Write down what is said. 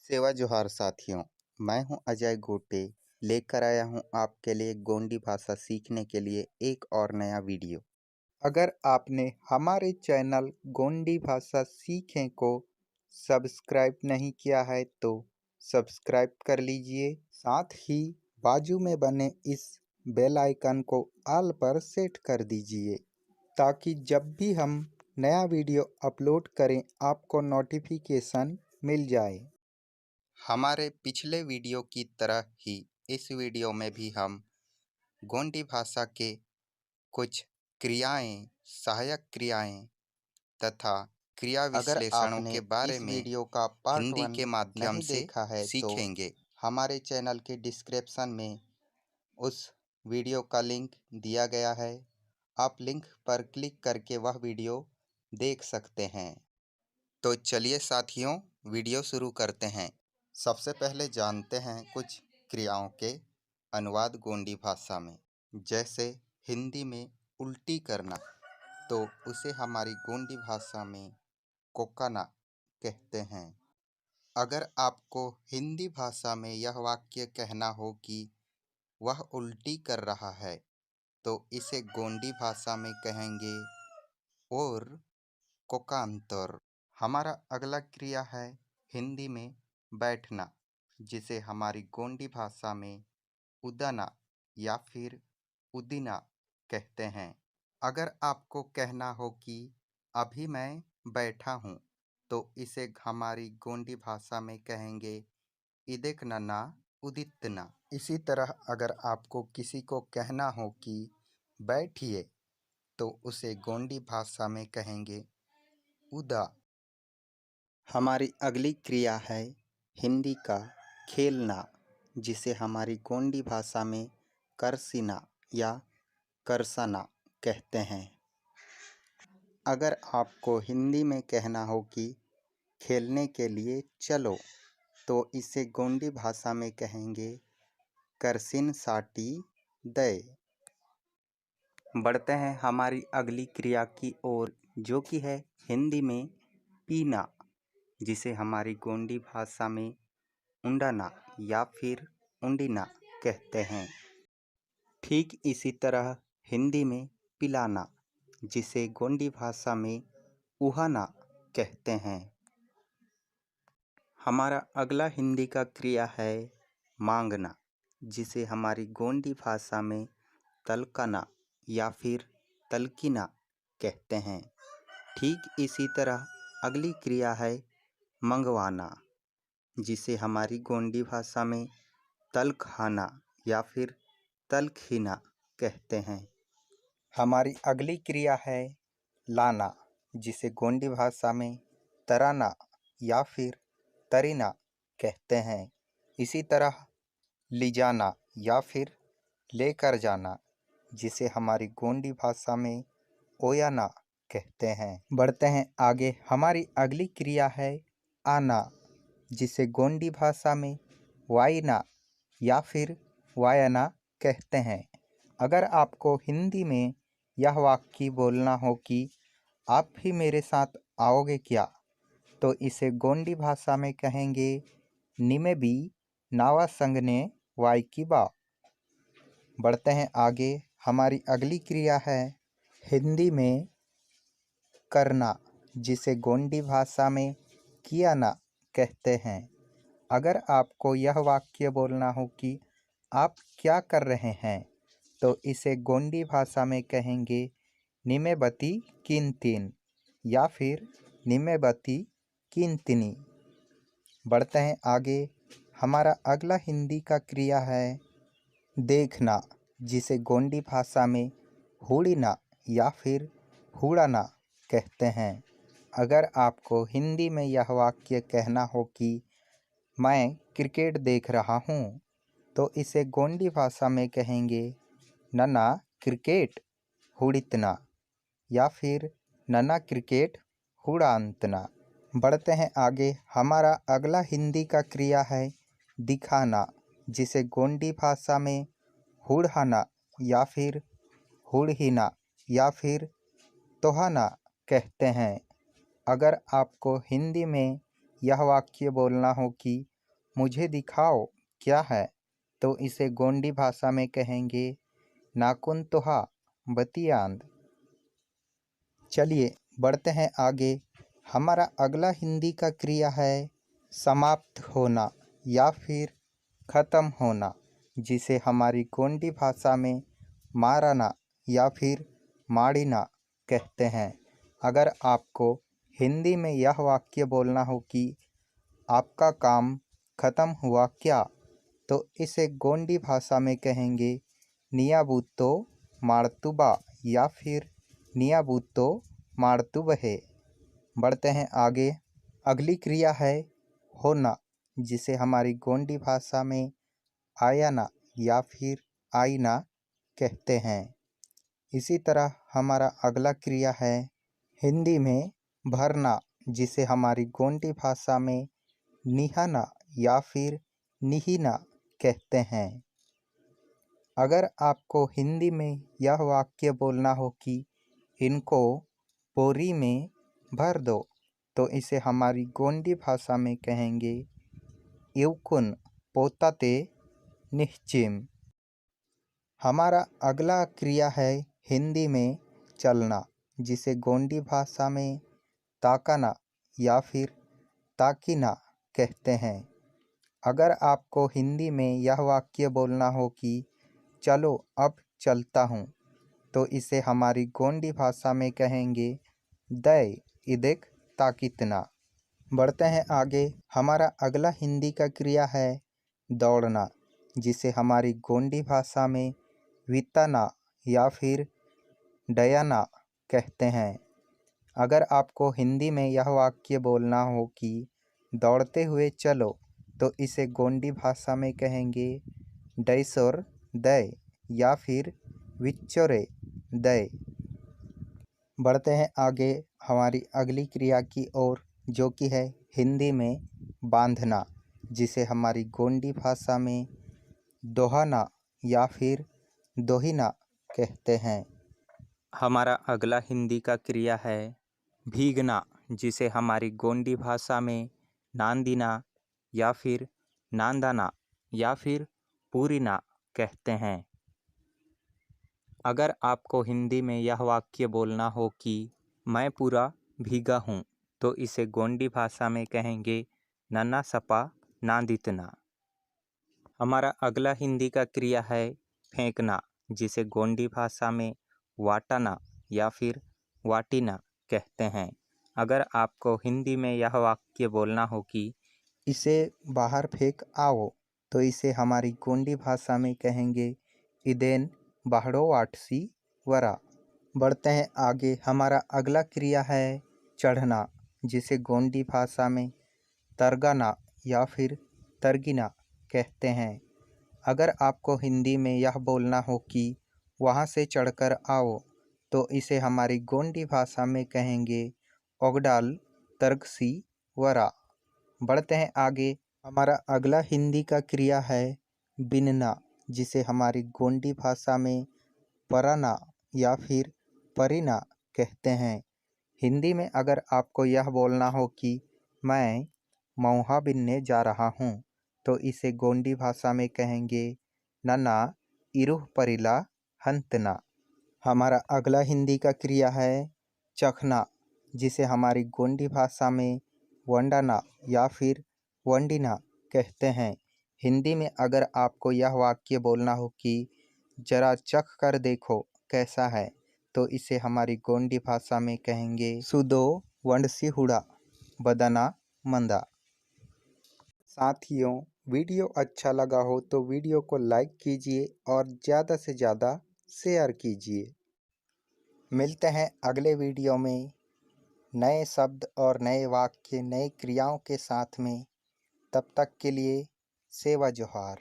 सेवा जोहार साथियों। मैं हूं अजय गोटे, लेकर आया हूं आपके लिए गोंडी भाषा सीखने के लिए एक और नया वीडियो। अगर आपने हमारे चैनल गोंडी भाषा सीखें को सब्सक्राइब नहीं किया है तो सब्सक्राइब कर लीजिए। साथ ही बाजू में बने इस बेल आइकन को ऑल पर सेट कर दीजिए ताकि जब भी हम नया वीडियो अपलोड करें आपको नोटिफिकेशन मिल जाए। हमारे पिछले वीडियो की तरह ही इस वीडियो में भी हम गोंडी भाषा के कुछ क्रियाएं, सहायक क्रियाएं तथा क्रिया विश्लेषणों के बारे में वीडियो का पार्ट हिंदी के माध्यम से देखा है सीखेंगे। तो हमारे चैनल के डिस्क्रिप्शन में उस वीडियो का लिंक दिया गया है। आप लिंक पर क्लिक करके वह वीडियो देख सकते हैं। तो चलिए साथियों, वीडियो शुरू करते हैं। सबसे पहले जानते हैं कुछ क्रियाओं के अनुवाद गोंडी भाषा में। जैसे हिंदी में उल्टी करना, तो उसे हमारी गोंडी भाषा में कोकाना कहते हैं। अगर आपको हिंदी भाषा में यह वाक्य कहना हो कि वह उल्टी कर रहा है, तो इसे गोंडी भाषा में कहेंगे और कोकांतर। हमारा अगला क्रिया है हिंदी में बैठना, जिसे हमारी गोंडी भाषा में उदना या फिर उदिना कहते हैं। अगर आपको कहना हो कि अभी मैं बैठा हूँ, तो इसे हमारी गोंडी भाषा में कहेंगे इदेकनना उदितना। इसी तरह अगर आपको किसी को कहना हो कि बैठिए, तो उसे गोंडी भाषा में कहेंगे उदा। हमारी अगली क्रिया है हिंदी का खेलना, जिसे हमारी गोंडी भाषा में करसिना या करसना कहते हैं। अगर आपको हिंदी में कहना हो कि खेलने के लिए चलो, तो इसे गोंडी भाषा में कहेंगे करसिन साटी दय। बढ़ते हैं हमारी अगली क्रिया की ओर, जो कि है हिंदी में पीना, जिसे हमारी गोंडी भाषा में उंडाना या फिर उंडिना कहते हैं। ठीक इसी तरह हिंदी में पिलाना, जिसे गोंडी भाषा में उहाना कहते हैं। हमारा अगला हिंदी का क्रिया है मांगना, जिसे हमारी गोंडी भाषा में तलकना या फिर तलकिना कहते हैं। ठीक इसी तरह अगली क्रिया है मंगवाना, जिसे हमारी गोंडी भाषा में तलखाना या फिर तलखीना कहते हैं। हमारी अगली क्रिया है लाना, जिसे गोंडी भाषा में तराना या फिर तरीना कहते हैं। इसी तरह लिजाना या फिर लेकर जाना, जिसे हमारी गोंडी भाषा में ओयाना कहते हैं। बढ़ते हैं आगे। हमारी अगली क्रिया है आना, जिसे गोंडी भाषा में वाइना या फिर वायना कहते हैं। अगर आपको हिंदी में यह वाक्य बोलना हो कि आप भी मेरे साथ आओगे क्या, तो इसे गोंडी भाषा में कहेंगे निमेबी नावा संगने वाई बा। बढ़ते हैं आगे। हमारी अगली क्रिया है हिंदी में करना, जिसे गोंडी भाषा में कियाना कहते हैं। अगर आपको यह वाक्य बोलना हो कि आप क्या कर रहे हैं, तो इसे गोंडी भाषा में कहेंगे निमेबती किंतिन या फिर निमेबती किंतिनी। बढ़ते हैं आगे। हमारा अगला हिंदी का क्रिया है देखना, जिसे गोंडी भाषा में हुड़िना या फिर हुड़ाना कहते हैं। अगर आपको हिंदी में यह वाक्य कहना हो कि मैं क्रिकेट देख रहा हूँ, तो इसे गोंडी भाषा में कहेंगे नना क्रिकेट हुड़ितना या फिर नना क्रिकेट हुड़ांतना। बढ़ते हैं आगे। हमारा अगला हिंदी का क्रिया है दिखाना, जिसे गोंडी भाषा में हुड़हाना या फिर हुड़हिना या फिर तोहाना कहते हैं। अगर आपको हिंदी में यह वाक्य बोलना हो कि मुझे दिखाओ क्या है, तो इसे गोंडी भाषा में कहेंगे नाकुन तुहा बतियांद। चलिए बढ़ते हैं आगे। हमारा अगला हिंदी का क्रिया है समाप्त होना या फिर ख़त्म होना, जिसे हमारी गोंडी भाषा में मारना या फिर माड़ीना कहते हैं। अगर आपको हिंदी में यह वाक्य बोलना हो कि आपका काम ख़त्म हुआ क्या, तो इसे गोंडी भाषा में कहेंगे नियाबूतो मारतुबा या फिर नियाबूतो मारतुबहे। बढ़ते हैं आगे। अगली क्रिया है होना, जिसे हमारी गोंडी भाषा में आयाना या फिर आईना कहते हैं। इसी तरह हमारा अगला क्रिया है हिंदी में भरना, जिसे हमारी गोंडी भाषा में निहाना या फिर निहीना कहते हैं। अगर आपको हिंदी में यह वाक्य बोलना हो कि इनको बोरी में भर दो, तो इसे हमारी गोंडी भाषा में कहेंगे इवकुन पोताते निश्चिम। हमारा अगला क्रिया है हिंदी में चलना, जिसे गोंडी भाषा में ताकाना या फिर ताकीना कहते हैं। अगर आपको हिंदी में यह वाक्य बोलना हो कि चलो अब चलता हूँ, तो इसे हमारी गोंडी भाषा में कहेंगे दय इदिक ताकितना। बढ़ते हैं आगे। हमारा अगला हिंदी का क्रिया है दौड़ना, जिसे हमारी गोंडी भाषा में वितना या फिर डयाना कहते हैं। अगर आपको हिंदी में यह वाक्य बोलना हो कि दौड़ते हुए चलो, तो इसे गोंडी भाषा में कहेंगे डैसोर दय या फिर विच्चोरे दय। बढ़ते हैं आगे हमारी अगली क्रिया की ओर, जो कि है हिंदी में बांधना, जिसे हमारी गोंडी भाषा में दोहाना या फिर दोहिना कहते हैं। हमारा अगला हिंदी का क्रिया है भीगना, जिसे हमारी गोंडी भाषा में नांदीना या फिर नांदाना या फिर पूरीना कहते हैं। अगर आपको हिंदी में यह वाक्य बोलना हो कि मैं पूरा भीगा हूँ, तो इसे गोंडी भाषा में कहेंगे नन्ना सपा नांदितना। हमारा अगला हिंदी का क्रिया है फेंकना, जिसे गोंडी भाषा में वाटाना या फिर वाटीना कहते हैं। अगर आपको हिंदी में यह वाक्य बोलना हो कि इसे बाहर फेंक आओ, तो इसे हमारी गोंडी भाषा में कहेंगे इदेन बाहड़ो वाटसी वरा। बढ़ते हैं आगे। हमारा अगला क्रिया है चढ़ना, जिसे गोंडी भाषा में तरगाना या फिर तरगिना कहते हैं। अगर आपको हिंदी में यह बोलना हो कि वहाँ से चढ़कर आओ, तो इसे हमारी गोंडी भाषा में कहेंगे ओगडाल तरगसी वरा। बढ़ते हैं आगे। हमारा अगला हिंदी का क्रिया है बिनना, जिसे हमारी गोंडी भाषा में पराना या फिर परिना कहते हैं। हिंदी में अगर आपको यह बोलना हो कि मैं मौहा बिनने जा रहा हूँ, तो इसे गोंडी भाषा में कहेंगे नना इरुह परिला हंतना। हमारा अगला हिंदी का क्रिया है चखना, जिसे हमारी गोंडी भाषा में वंडाना या फिर वंडिना कहते हैं। हिंदी में अगर आपको यह वाक्य बोलना हो कि जरा चख कर देखो कैसा है, तो इसे हमारी गोंडी भाषा में कहेंगे सुदो वंडसी हुड़ा बदना मंदा। साथियों, वीडियो अच्छा लगा हो तो वीडियो को लाइक कीजिए और ज़्यादा से ज़्यादा शेयर कीजिए। मिलते हैं अगले वीडियो में नए शब्द और नए वाक्य, नए क्रियाओं के साथ में। तब तक के लिए सेवा जोहार।